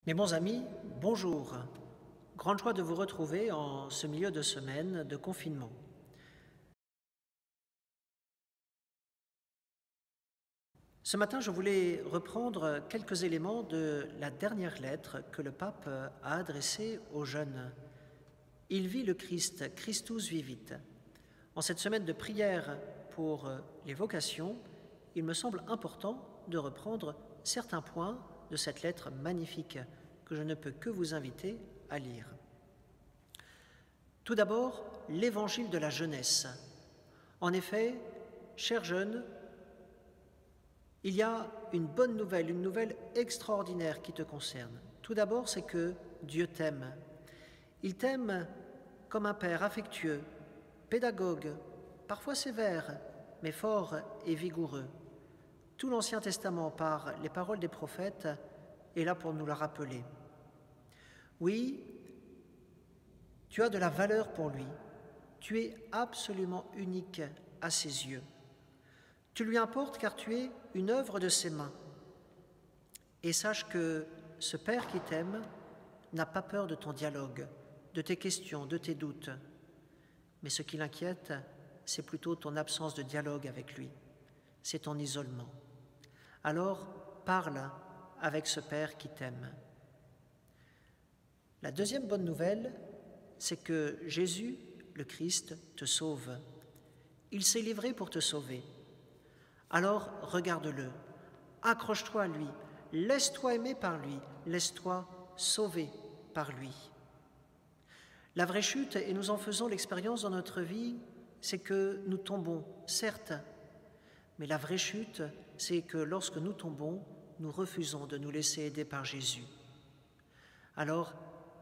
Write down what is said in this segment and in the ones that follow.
Mes bons amis, bonjour. Grande joie de vous retrouver en ce milieu de semaine de confinement. Ce matin, je voulais reprendre quelques éléments de la dernière lettre que le pape a adressée aux jeunes. Il vit le Christ, Christus vivit. En cette semaine de prière pour les vocations, il me semble important de reprendre certains points de cette lettre magnifique que je ne peux que vous inviter à lire. Tout d'abord, l'évangile de la jeunesse. En effet, chers jeunes, il y a une bonne nouvelle, une nouvelle extraordinaire qui te concerne. Tout d'abord, c'est que Dieu t'aime. Il t'aime comme un père affectueux, pédagogue, parfois sévère, mais fort et vigoureux. Tout l'Ancien Testament, par les paroles des prophètes, est là pour nous le rappeler. Oui, tu as de la valeur pour lui. Tu es absolument unique à ses yeux. Tu lui importes car tu es une œuvre de ses mains. Et sache que ce Père qui t'aime n'a pas peur de ton dialogue, de tes questions, de tes doutes. Mais ce qui l'inquiète, c'est plutôt ton absence de dialogue avec lui. C'est ton isolement. Alors, parle avec ce Père qui t'aime. La deuxième bonne nouvelle, c'est que Jésus, le Christ, te sauve. Il s'est livré pour te sauver. Alors, regarde-le, accroche-toi à lui, laisse-toi aimer par lui, laisse-toi sauver par lui. La vraie chute, et nous en faisons l'expérience dans notre vie, c'est que nous tombons, certes, mais la vraie chute, c'est que lorsque nous tombons, nous refusons de nous laisser aider par Jésus. Alors,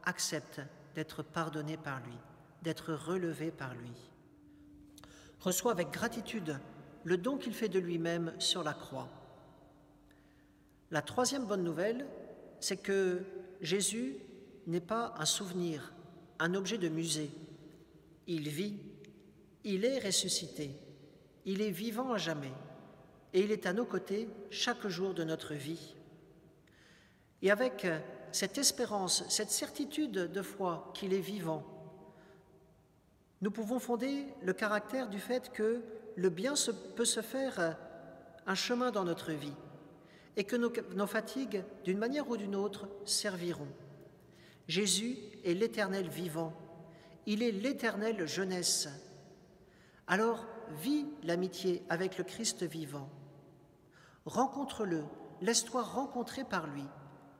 accepte d'être pardonné par lui, d'être relevé par lui. Reçois avec gratitude le don qu'il fait de lui-même sur la croix. La troisième bonne nouvelle, c'est que Jésus n'est pas un souvenir, un objet de musée. Il vit, il est ressuscité, il est vivant à jamais et il est à nos côtés chaque jour de notre vie. Et avec cette espérance, cette certitude de foi qu'il est vivant, nous pouvons fonder le caractère du fait que le bien peut se faire un chemin dans notre vie et que nos fatigues, d'une manière ou d'une autre, serviront. Jésus est l'Éternel vivant, il est l'Éternelle jeunesse. Alors, vis l'amitié avec le Christ vivant. Rencontre-le, laisse-toi rencontrer par lui,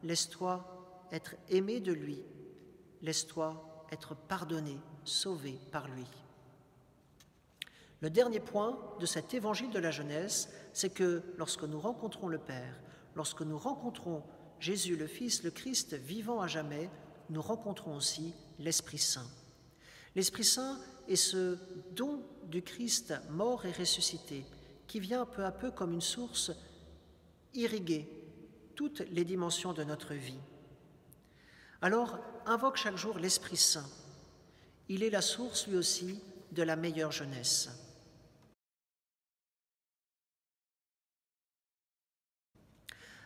laisse-toi être aimé de lui, laisse-toi être pardonné, sauvé par lui. Le dernier point de cet évangile de la jeunesse, c'est que lorsque nous rencontrons le Père, lorsque nous rencontrons Jésus le Fils, le Christ vivant à jamais, nous rencontrons aussi l'Esprit Saint. L'Esprit Saint est ce don du Christ mort et ressuscité qui vient peu à peu comme une source irriguer toutes les dimensions de notre vie. Alors, invoque chaque jour l'Esprit Saint. Il est la source, lui aussi, de la meilleure jeunesse.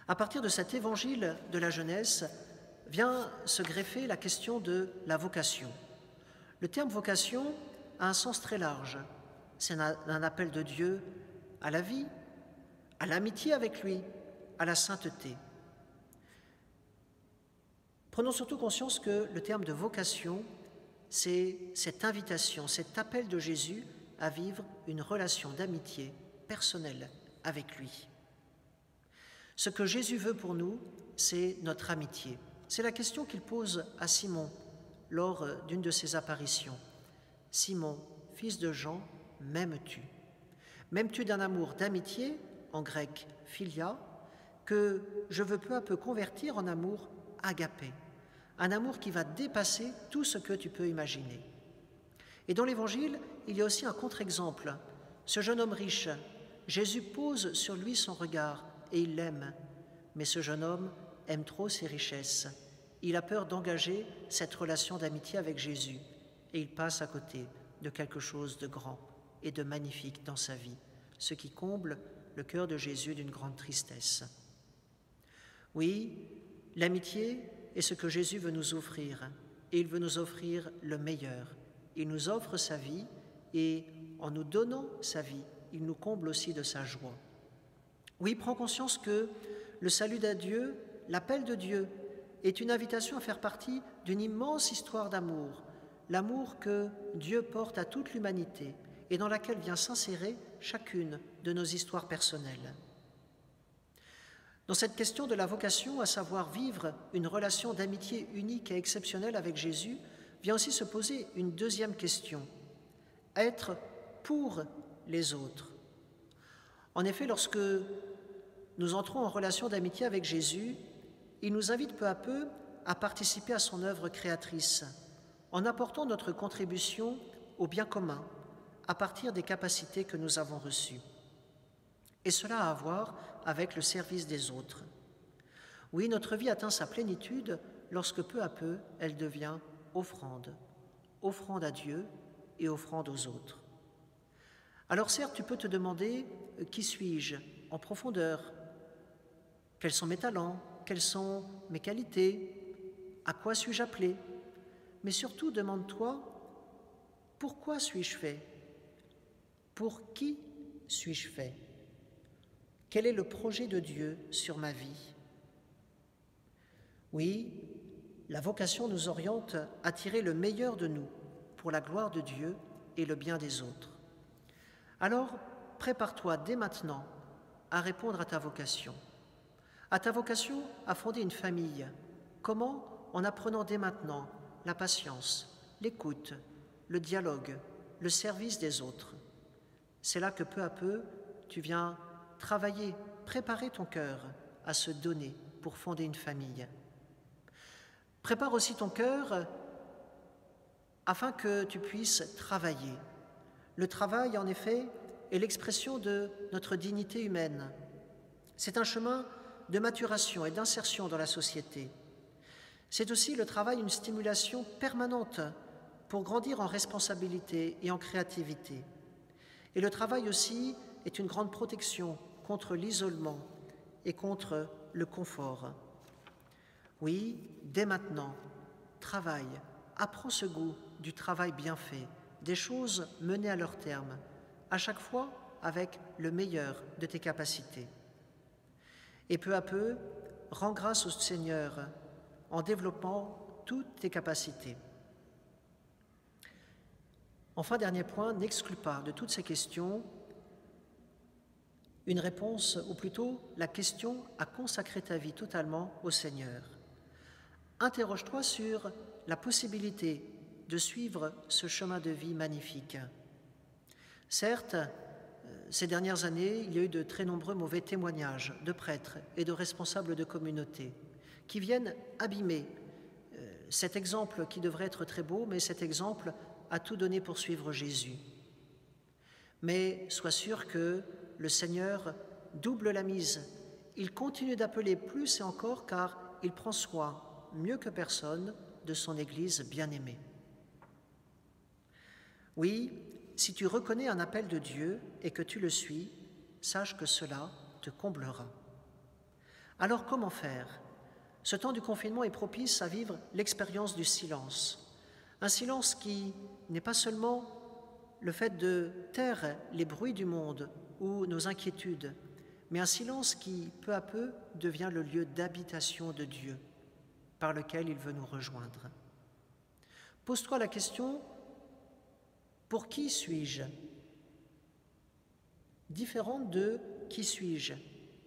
À partir de cet évangile de la jeunesse, vient se greffer la question de la vocation. Le terme vocation a un sens très large. C'est un appel de Dieu à la vie, à l'amitié avec lui, à la sainteté. Prenons surtout conscience que le terme de vocation, c'est cette invitation, cet appel de Jésus à vivre une relation d'amitié personnelle avec lui. Ce que Jésus veut pour nous, c'est notre amitié. C'est la question qu'il pose à Simon lors d'une de ses apparitions. « Simon, fils de Jean, m'aimes-tu ? M'aimes-tu d'un amour d'amitié, en grec philia, que je veux peu à peu convertir en amour agapé, un amour qui va dépasser tout ce que tu peux imaginer. » Et dans l'Évangile, il y a aussi un contre-exemple. Ce jeune homme riche, Jésus pose sur lui son regard et il l'aime. Mais ce jeune homme aime trop ses richesses. Il a peur d'engager cette relation d'amitié avec Jésus et il passe à côté de quelque chose de grand et de magnifique dans sa vie, ce qui comble le cœur de Jésus d'une grande tristesse. Oui, l'amitié est ce que Jésus veut nous offrir. Et il veut nous offrir le meilleur. Il nous offre sa vie et en nous donnant sa vie, il nous comble aussi de sa joie. Oui, prends conscience que le salut de Dieu, l'appel de Dieu, est une invitation à faire partie d'une immense histoire d'amour, l'amour que Dieu porte à toute l'humanité et dans laquelle vient s'insérer chacune de nos histoires personnelles. Dans cette question de la vocation, à savoir vivre une relation d'amitié unique et exceptionnelle avec Jésus, vient aussi se poser une deuxième question, être pour les autres. En effet, lorsque nous entrons en relation d'amitié avec Jésus, il nous invite peu à peu à participer à son œuvre créatrice, en apportant notre contribution au bien commun à partir des capacités que nous avons reçues. Et cela a à voir avec le service des autres. Oui, notre vie atteint sa plénitude lorsque peu à peu elle devient offrande, offrande à Dieu et offrande aux autres. Alors certes, tu peux te demander qui suis-je en profondeur? Quels sont mes talents? Quelles sont mes qualités? À quoi suis-je appelé? Mais surtout, demande-toi, pourquoi suis-je fait? Pour qui suis-je fait? Quel est le projet de Dieu sur ma vie? Oui, la vocation nous oriente à tirer le meilleur de nous pour la gloire de Dieu et le bien des autres. Alors, prépare-toi dès maintenant à répondre à ta vocation à fonder une famille. Comment? En apprenant dès maintenant la patience, l'écoute, le dialogue, le service des autres. C'est là que peu à peu, tu viens travailler, préparer ton cœur à se donner pour fonder une famille. Prépare aussi ton cœur afin que tu puisses travailler. Le travail, en effet, est l'expression de notre dignité humaine. C'est un chemin de maturation et d'insertion dans la société. C'est aussi le travail une stimulation permanente pour grandir en responsabilité et en créativité. Et le travail aussi est une grande protection contre l'isolement et contre le confort. Oui, dès maintenant, travaille, apprends ce goût du travail bien fait, des choses menées à leur terme, à chaque fois avec le meilleur de tes capacités. Et peu à peu, rends grâce au Seigneur en développant toutes tes capacités. Enfin, dernier point, n'exclus pas de toutes ces questions une réponse, ou plutôt la question à consacrer ta vie totalement au Seigneur. Interroge-toi sur la possibilité de suivre ce chemin de vie magnifique. Certes, ces dernières années, il y a eu de très nombreux mauvais témoignages de prêtres et de responsables de communautés qui viennent abîmer cet exemple qui devrait être très beau, mais cet exemple a tout donné pour suivre Jésus. Mais sois sûr que le Seigneur double la mise. Il continue d'appeler plus et encore car il prend soin, mieux que personne, de son Église bien-aimée. Oui, si tu reconnais un appel de Dieu et que tu le suis, sache que cela te comblera. Alors comment faire? Ce temps du confinement est propice à vivre l'expérience du silence. Un silence qui n'est pas seulement le fait de taire les bruits du monde ou nos inquiétudes, mais un silence qui, peu à peu, devient le lieu d'habitation de Dieu, par lequel il veut nous rejoindre. Pose-toi la question, pour qui suis-je? Différente de qui suis-je,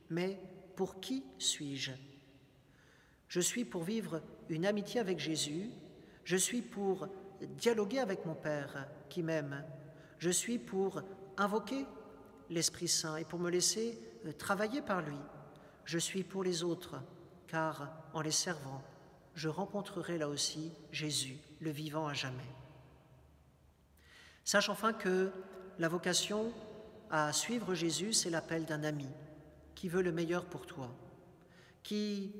mais pour qui suis-je? Je suis pour vivre une amitié avec Jésus, je suis pour dialoguer avec mon Père qui m'aime, je suis pour invoquer l'Esprit Saint et pour me laisser travailler par lui. Je suis pour les autres, car en les servant, je rencontrerai là aussi Jésus, le vivant à jamais. Sache enfin que la vocation à suivre Jésus, c'est l'appel d'un ami qui veut le meilleur pour toi, qui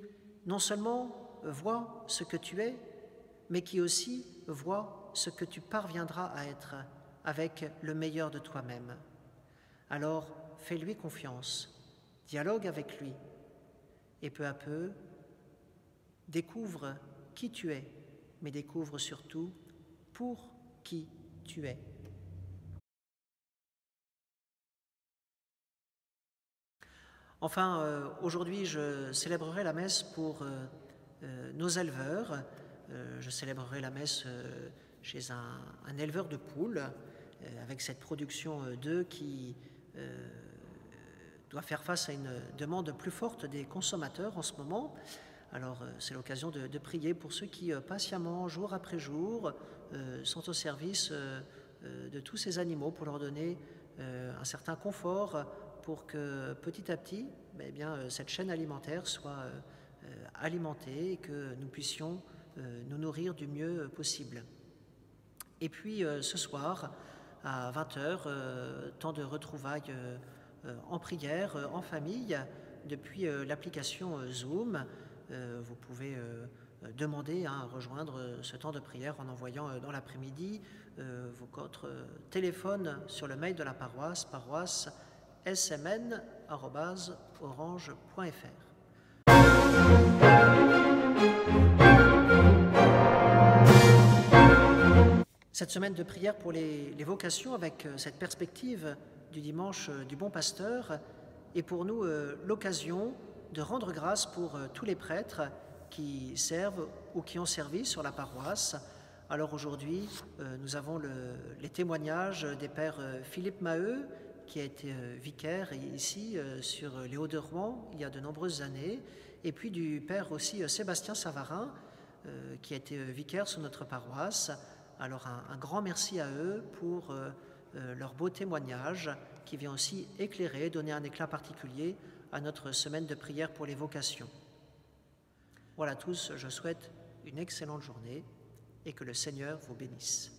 non seulement voit ce que tu es, mais qui aussi voit ce que tu parviendras à être avec le meilleur de toi-même. Alors, fais-lui confiance, dialogue avec lui, et peu à peu, Découvre qui tu es, mais découvre surtout pour qui tu es. Enfin, aujourd'hui, je célébrerai la messe pour nos éleveurs. Je célébrerai la messe chez un éleveur de poules, avec cette production d'œufs qui doit faire face à une demande plus forte des consommateurs en ce moment. Alors, c'est l'occasion de prier pour ceux qui, patiemment, jour après jour, sont au service de tous ces animaux pour leur donner un certain confort pour que, petit à petit, cette chaîne alimentaire soit alimentée et que nous puissions nous nourrir du mieux possible. Et puis, ce soir, à 20h, temps de retrouvailles en prière, en famille, depuis l'application Zoom. Vous pouvez demander à rejoindre ce temps de prière en envoyant dans l'après-midi votre téléphone sur le mail de la paroisse, paroisse.smn@orange.fr. Cette semaine de prière pour les vocations, avec cette perspective du dimanche du Bon Pasteur, est pour nous l'occasion de rendre grâce pour tous les prêtres qui servent ou qui ont servi sur la paroisse. Alors aujourd'hui, nous avons les témoignages des pères Philippe Maheu, qui a été vicaire ici sur les Hauts-de-Rouen il y a de nombreuses années, et puis du père aussi Sébastien Savarin, qui a été vicaire sur notre paroisse. Alors un grand merci à eux pour leur beau témoignage qui vient aussi éclairer, donner un éclat particulier à notre semaine de prière pour les vocations. Voilà à tous, je souhaite une excellente journée et que le Seigneur vous bénisse.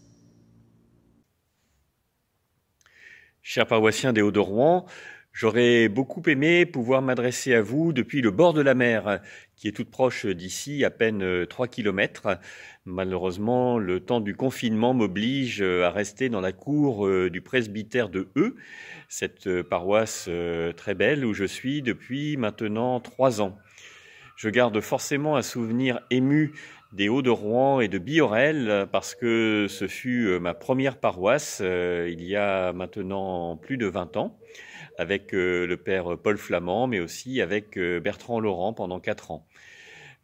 Chers paroissiens des Hauts-de-Rouen, j'aurais beaucoup aimé pouvoir m'adresser à vous depuis le bord de la mer, qui est toute proche d'ici, à peine 3 kilomètres. Malheureusement, le temps du confinement m'oblige à rester dans la cour du presbytère de Eu, cette paroisse très belle où je suis depuis maintenant 3 ans. Je garde forcément un souvenir ému des Hauts-de-Rouen et de Biorel parce que ce fut ma première paroisse il y a maintenant plus de 20 ans avec le père Paul Flamand mais aussi avec Bertrand Laurent pendant 4 ans.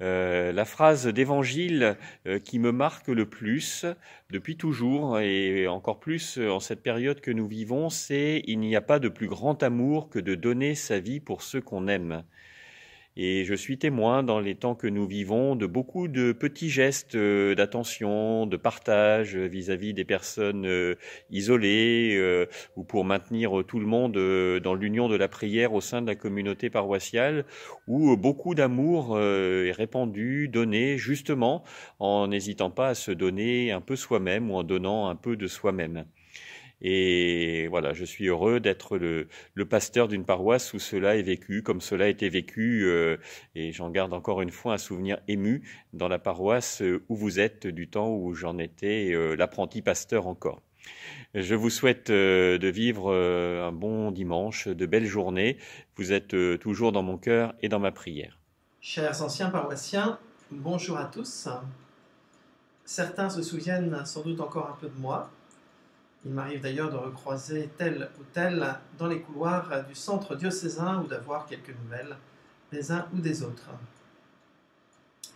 La phrase d'évangile qui me marque le plus depuis toujours et encore plus en cette période que nous vivons, c'est « Il n'y a pas de plus grand amour que de donner sa vie pour ceux qu'on aime ». Et je suis témoin dans les temps que nous vivons de beaucoup de petits gestes d'attention, de partage vis-à-vis des personnes isolées ou pour maintenir tout le monde dans l'union de la prière au sein de la communauté paroissiale où beaucoup d'amour est répandu, donné justement en n'hésitant pas à se donner un peu soi-même ou en donnant un peu de soi-même. Et voilà, je suis heureux d'être le pasteur d'une paroisse où cela est vécu, comme cela a été vécu, et j'en garde encore une fois un souvenir ému dans la paroisse où vous êtes, du temps où j'en étais l'apprenti pasteur encore. Je vous souhaite de vivre un bon dimanche, de belles journées. Vous êtes toujours dans mon cœur et dans ma prière. Chers anciens paroissiens, bonjour à tous. Certains se souviennent sans doute encore un peu de moi. Il m'arrive d'ailleurs de recroiser tel ou tel dans les couloirs du centre diocésain ou d'avoir quelques nouvelles des uns ou des autres.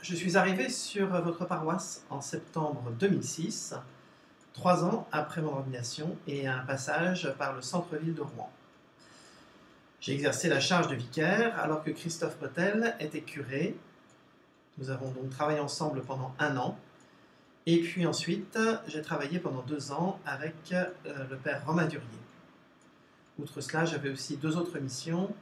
Je suis arrivé sur votre paroisse en septembre 2006, 3 ans après mon ordination et un passage par le centre-ville de Rouen. J'ai exercé la charge de vicaire alors que Christophe Potel était curé. Nous avons donc travaillé ensemble pendant 1 an. Et puis ensuite, j'ai travaillé pendant 2 ans avec le père Romain Durier. Outre cela, j'avais aussi 2 autres missions,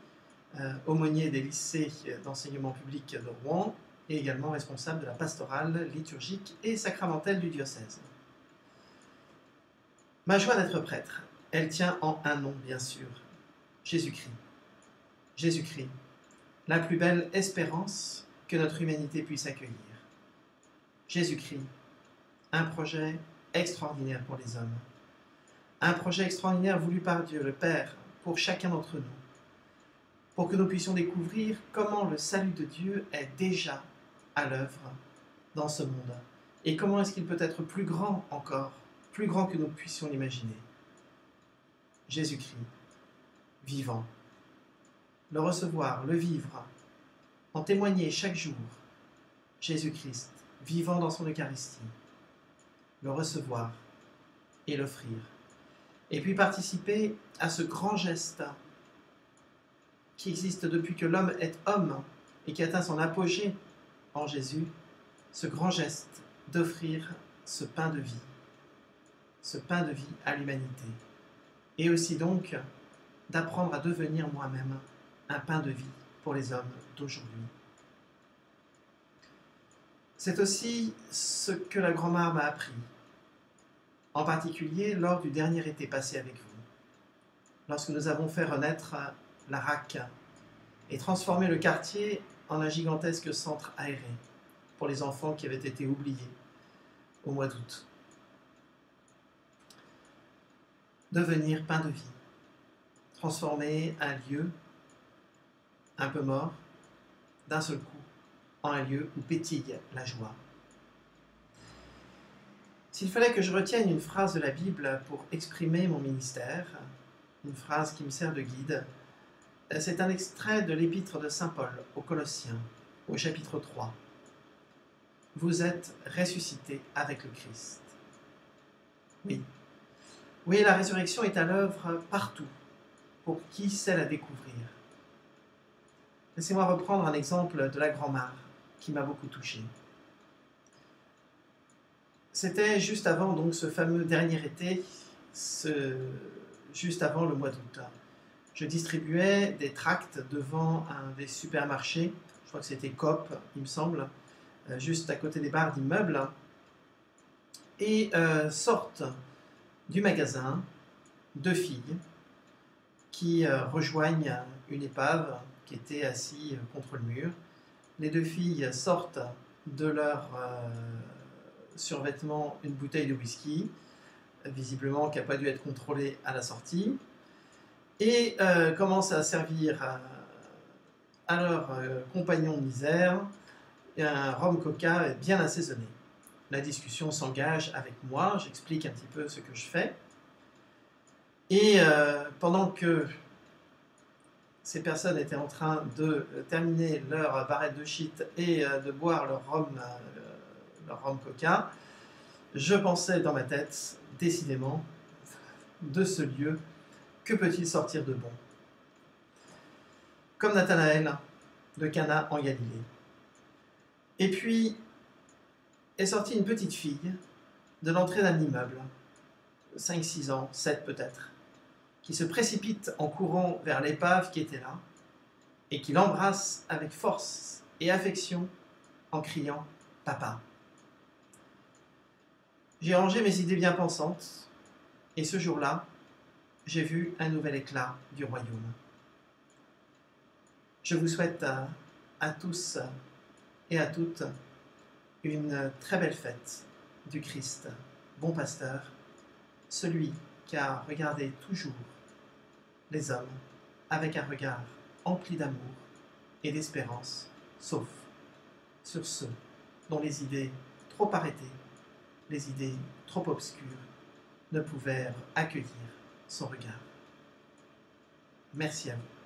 aumônier des lycées d'enseignement public de Rouen et également responsable de la pastorale liturgique et sacramentelle du diocèse. Ma joie d'être prêtre, elle tient en un nom, bien sûr, Jésus-Christ. Jésus-Christ, la plus belle espérance que notre humanité puisse accueillir. Jésus-Christ, un projet extraordinaire pour les hommes. Un projet extraordinaire voulu par Dieu, le Père, pour chacun d'entre nous. Pour que nous puissions découvrir comment le salut de Dieu est déjà à l'œuvre dans ce monde. Et comment est-ce qu'il peut être plus grand encore, plus grand que nous puissions l'imaginer? Jésus-Christ, vivant. Le recevoir, le vivre, en témoigner chaque jour. Jésus-Christ, vivant dans son Eucharistie. Le recevoir et l'offrir. Et puis participer à ce grand geste qui existe depuis que l'homme est homme et qui atteint son apogée en Jésus, ce grand geste d'offrir ce pain de vie à l'humanité. Et aussi donc d'apprendre à devenir moi-même un pain de vie pour les hommes d'aujourd'hui. C'est aussi ce que la grand-mère m'a appris, en particulier lors du dernier été passé avec vous, lorsque nous avons fait renaître la RAC et transformé le quartier en un gigantesque centre aéré pour les enfants qui avaient été oubliés au mois d'août. Devenir pain de vie, transformer un lieu un peu mort d'un seul coup en un lieu où pétille la joie. S'il fallait que je retienne une phrase de la Bible pour exprimer mon ministère, une phrase qui me sert de guide, c'est un extrait de l'épître de saint Paul aux Colossiens, au chapitre 3. Vous êtes ressuscités avec le Christ. Oui, la résurrection est à l'œuvre partout, pour qui sait la découvrir. Laissez-moi reprendre un exemple de la grand-mère qui m'a beaucoup touché. C'était juste avant donc ce fameux dernier été, juste avant le mois d'août. Je distribuais des tracts devant un des supermarchés, je crois que c'était Coop, il me semble, juste à côté des barres d'immeubles, et sortent du magasin 2 filles qui rejoignent une épave qui était assise contre le mur. Les 2 filles sortent de leur survêtement une bouteille de whisky, visiblement qui n'a pas dû être contrôlée à la sortie, et commencent à servir à leur compagnon de misère un rhum coca bien assaisonné. La discussion s'engage avec moi, j'explique un petit peu ce que je fais, et pendant que ces personnes étaient en train de terminer leur barrette de shit et de boire leur rhum coca, je pensais dans ma tête, décidément, de ce lieu, que peut-il sortir de bon? Comme Nathanaël de Cana en Galilée. Et puis est sortie une petite fille de l'entrée d'un immeuble, 5-6 ans, 7 peut-être, qui se précipite en courant vers l'épave qui était là et qui l'embrasse avec force et affection en criant « Papa ». J'ai rangé mes idées bien pensantes et ce jour-là, j'ai vu un nouvel éclat du royaume. Je vous souhaite à tous et à toutes une très belle fête du Christ, bon pasteur, celui qui a regardé toujours les hommes avec un regard empli d'amour et d'espérance, sauf sur ceux dont les idées trop arrêtées, les idées trop obscures ne pouvaient accueillir son regard. Merci à vous.